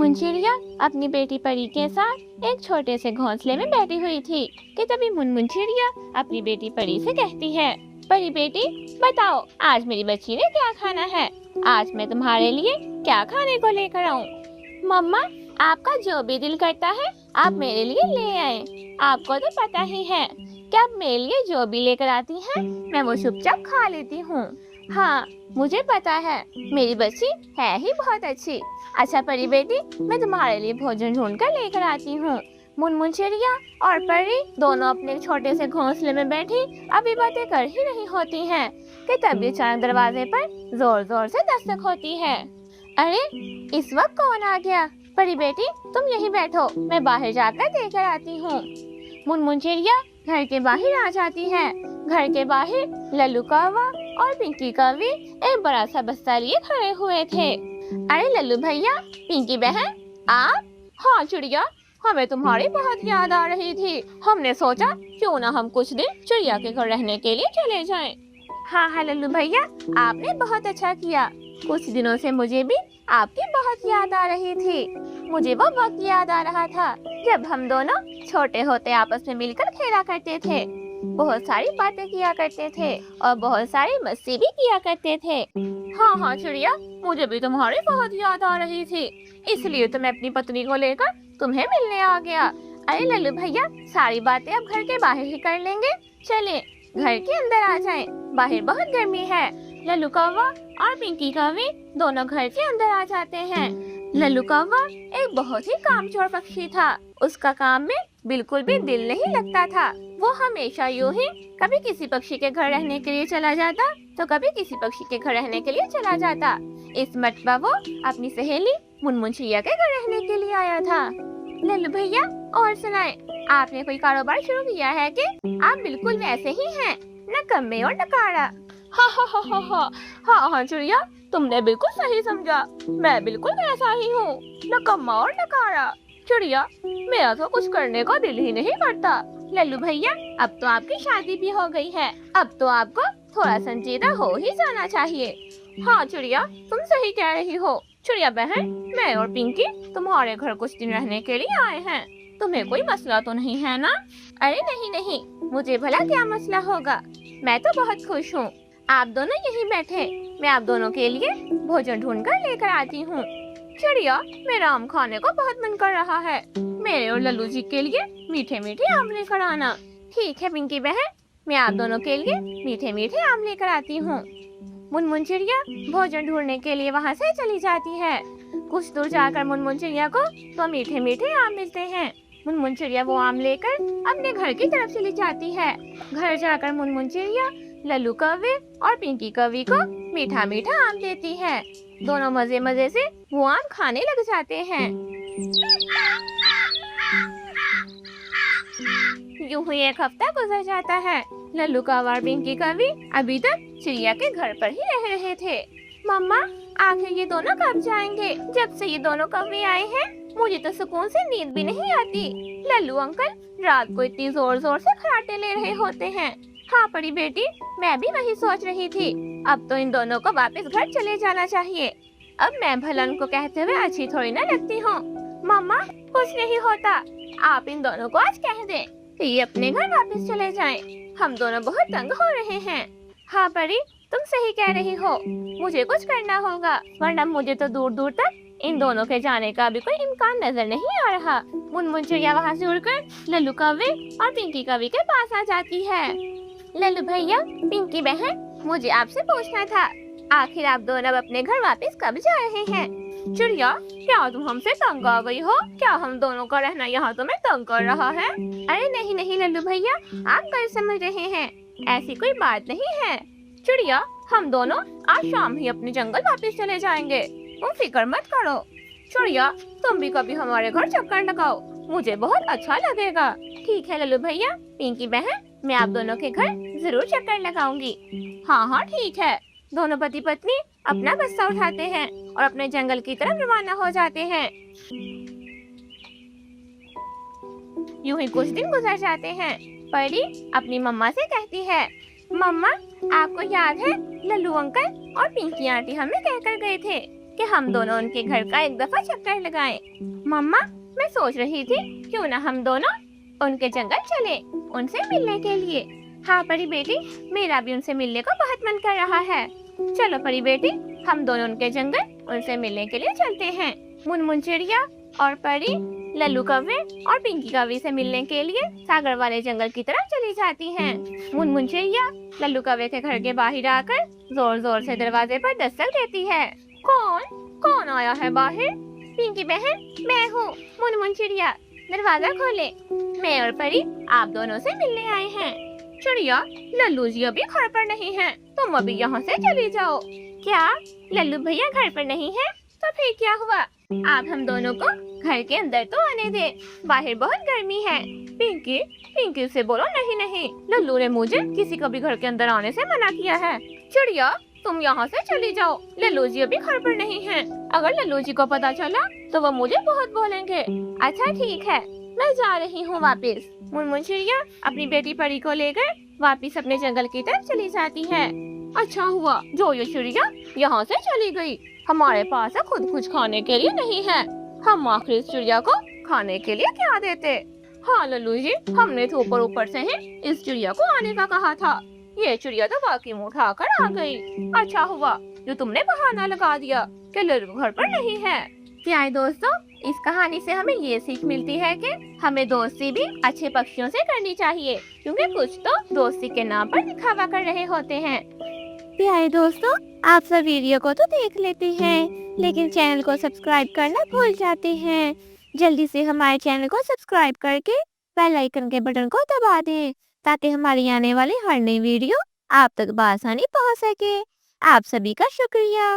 मुनमुन चिड़िया अपनी बेटी परी के साथ एक छोटे से घोंसले में बैठी हुई थी कि तभी मुनमुन चिड़िया अपनी बेटी परी से कहती है, परी बेटी बताओ आज मेरी बच्ची ने क्या खाना है, आज मैं तुम्हारे लिए क्या खाने को लेकर आऊं। मम्मा आपका जो भी दिल करता है आप मेरे लिए ले आए, आपको तो पता ही है कि आप मेरे लिए जो भी लेकर आती हैं मैं वो चुपचाप खा लेती हूँ। हाँ मुझे पता है मेरी बच्ची है ही बहुत अच्छी। अच्छा परी बेटी मैं तुम्हारे लिए भोजन ढूंढ कर लेकर आती हूँ। मुनमुन चिड़िया और परी दोनों अपने छोटे से घोंसले में बैठी अभी बातें कर ही रही होती हैं कि तभी अचानक दरवाजे पर जोर जोर से दस्तक होती है। अरे इस वक्त कौन आ गया? परी बेटी तुम यहीं बैठो, मैं बाहर जाकर देकर आती हूँ। मुनमुन चिड़िया घर के बाहर आ जाती है। घर के बाहर लल्लू कौवा और पिंकी कौवी एक बड़ा सा बस्ता लिए खड़े हुए थे। अरे लल्लू भैया, पिंकी बहन आप? हाँ चिड़िया, हमें तुम्हारी बहुत याद आ रही थी, हमने सोचा क्यों ना हम कुछ दिन चिड़िया के घर रहने के लिए चले जाएं। हाँ लल्लू भैया, आपने बहुत अच्छा किया। कुछ दिनों से मुझे भी आपकी बहुत याद आ रही थी। मुझे वो वक्त याद आ रहा था जब हम दोनों छोटे होते आपस में मिलकर खेला करते थे, बहुत सारी बातें किया करते थे और बहुत सारी मस्ती भी किया करते थे। हाँ चिड़िया, मुझे भी तुम्हारी बहुत याद आ रही थी, इसलिए तो मैं अपनी पत्नी को लेकर तुम्हें मिलने आ गया। अरे लल्लू भैया, सारी बातें अब घर के बाहर ही कर लेंगे, चले घर के अंदर आ जाएं, बाहर बहुत गर्मी है। लल्लू कौवा और पिंकी कौवी दोनों घर के अंदर आ जाते हैं। लल्लू कौवा एक बहुत ही कामचोर पक्षी था, उसका काम में बिल्कुल भी दिल नहीं लगता था। वो हमेशा यूं ही कभी किसी पक्षी के घर रहने के लिए चला जाता तो कभी किसी पक्षी के घर रहने के लिए चला जाता। इस मर्तबा वो अपनी सहेली मुनमुन चिड़िया के घर रहने के लिए आया था। लल्लू भैया और सुनाए, आपने कोई कारोबार शुरू किया है कि आप बिल्कुल वैसे ही हैं, न कम्मे और न काड़ा। हाँ चिड़िया, तुमने बिल्कुल सही समझा, मैं बिल्कुल वैसा ही हूँ, न कम्मा और न काड़ा। चिड़िया, मेरा तो कुछ करने का दिल ही नहीं करता। लल्लू भैया, अब तो आपकी शादी भी हो गई है, अब तो आपको थोड़ा संजीदा हो ही जाना चाहिए। हाँ चिड़िया, तुम सही कह रही हो। चिड़िया बहन, मैं और पिंकी तुम्हारे घर कुछ दिन रहने के लिए आए हैं, तुम्हें कोई मसला तो नहीं है ना? अरे नहीं, मुझे भला क्या मसला होगा, मैं तो बहुत खुश हूँ। आप दोनों यहीं बैठे, मैं आप दोनों के लिए भोजन ढूंढ कर लेकर आती हूँ। चिड़िया, मेरा आम खाने को बहुत मन कर रहा है, मेरे और लल्लू जी के लिए मीठे मीठे आम लेकर आना। ठीक है पिंकी बहन, मैं आप दोनों के लिए मीठे मीठे आम लेकर आती हूँ। मुनमुन चिड़िया भोजन ढूंढने के लिए वहाँ से चली जाती है। कुछ दूर जाकर मुनमुन चिड़िया को तो मीठे मीठे आम मिलते हैं। मुनमुन चिड़िया वो आम लेकर अपने घर की तरफ चली जाती है। घर जाकर मुनमुन चिड़िया लल्लू कौवे और पिंकी कौवी को मीठा मीठा आम देती है। दोनों मजे मजे से वो आम खाने लग जाते हैं। यूं ही एक हफ्ता गुजर जाता है। लल्लू कौवा और पिंकी कौवी अभी तक चिड़िया के घर पर ही रह रहे थे। मम्मा, आखिर ये दोनों कब जाएंगे? जब से ये दोनों कौवे आए हैं मुझे तो सुकून से नींद भी नहीं आती। लल्लू अंकल रात को इतनी जोर जोर से खर्राटे ले रहे होते हैं। हाँ परी बेटी, मैं भी वही सोच रही थी, अब तो इन दोनों को वापस घर चले जाना चाहिए। अब मैं भला उनको कहते हुए अच्छी थोड़ी ना लगती हूँ। मम्मा, कुछ नहीं होता, आप इन दोनों को आज कह दें कि ये अपने घर वापस चले जाएं। हम दोनों बहुत तंग हो रहे हैं। हाँ परी, तुम सही कह रही हो, मुझे कुछ करना होगा, वरना मुझे तो दूर दूर तक इन दोनों के जाने का भी कोई इम्कान नजर नहीं आ रहा। मुनमुन चिड़िया वहाँ से उड़कर लल्लू कौवे और पिंकी कौवी के पास आ जाती है। लल्लू भैया, पिंकी बहन, मुझे आपसे पूछना था, आखिर आप दोनों अपने घर वापस कब जा रहे हैं? चिड़िया, क्या तुम हमसे तंग आ गई हो? क्या हम दोनों का रहना यहाँ तुम्हें तंग कर रहा है? अरे नहीं लल्लू भैया, आप गलत समझ रहे हैं, ऐसी कोई बात नहीं है। चिड़िया, हम दोनों आज शाम ही अपने जंगल वापस चले जाएंगे, तुम फिक्र मत करो। चिड़िया, तुम भी कभी हमारे घर चक्कर लगाओ, मुझे बहुत अच्छा लगेगा। ठीक है लल्लू भैया, पिंकी बहन, मैं आप दोनों के घर जरूर चक्कर लगाऊंगी। हाँ ठीक है। दोनों पति पत्नी अपना बस्ता उठाते हैं और अपने जंगल की तरफ रवाना हो जाते हैं। यूं ही कुछ दिन गुजर जाते हैं। परी अपनी मम्मा से कहती है, मम्मा, आपको याद है लल्लू अंकल और पिंकी आंटी हमें कहकर गए थे कि हम दोनों उनके घर का एक दफा चक्कर लगाएं। मम्मा, मैं सोच रही थी क्यों ना हम दोनों उनके जंगल चले उनसे मिलने के लिए। हाँ परी बेटी, मेरा भी उनसे मिलने को बहुत मन कर रहा है। चलो परी बेटी, हम दोनों उनके जंगल उनसे मिलने के लिए चलते हैं। मुनमुन चिड़िया और परी लल्लू कौवे और पिंकी कौवे से मिलने के लिए सागर वाले जंगल की तरफ चली जाती हैं। मुनमुन चिड़िया लल्लू कौवे के घर के बाहर आकर जोर जोर से दरवाजे पर दस्तक देती है। कौन कौन आया है बाहर? पिंकी बहन, मैं हूँ मुनमुन चिड़िया, दरवाजा खोले। मैं और परी आप दोनों से मिलने आए हैं। चिड़िया, लल्लू जी अभी घर पर नहीं हैं, तुम अभी यहाँ से चली जाओ। क्या लल्लू भैया घर पर नहीं है? तो फिर क्या हुआ? आप हम दोनों को घर के अंदर तो आने दे, बाहर बहुत गर्मी है। पिंकी, पिंकी से बोलो नहीं नहीं, लल्लू ने मुझे किसी को भी घर के अंदर आने से मना किया है। चिड़िया, तुम यहाँ से चली जाओ, लल्लू जी अभी घर पर नहीं हैं। अगर लल्लू जी को पता चला तो वो मुझे बहुत बोलेंगे। अच्छा ठीक है, मैं जा रही हूँ वापस। मुनमुन चिड़िया अपनी बेटी परी को लेकर वापस अपने जंगल की तरफ चली जाती है। अच्छा हुआ जो ये चिड़िया यहाँ से चली गई, हमारे पास खुद कुछ खाने के लिए नहीं है। हम आखिर इस चिड़िया को खाने के लिए क्या देते? हाँ लल्लू जी, हमने तो ऊपर से ही इस चिड़िया को आने का कहा था। ये चिड़िया तो वाकई मुँह उठाकर आ गई। अच्छा हुआ जो तुमने बहाना लगा दिया कि लल्लू घर पर नहीं है। प्यारे दोस्तों, इस कहानी से हमें ये सीख मिलती है कि हमें दोस्ती भी अच्छे पक्षियों से करनी चाहिए, क्योंकि कुछ तो दोस्ती के नाम पर दिखावा कर रहे होते हैं। प्यारे दोस्तों, आप सब वीडियो को तो देख लेते हैं, लेकिन चैनल को सब्सक्राइब करना भूल जाते हैं। जल्दी से हमारे चैनल को सब्सक्राइब करके बेल आइकन के बटन को दबा दें, ताकि हमारी आने वाली हर नई वीडियो आप तक बआसानी पहुंच सके। आप सभी का शुक्रिया।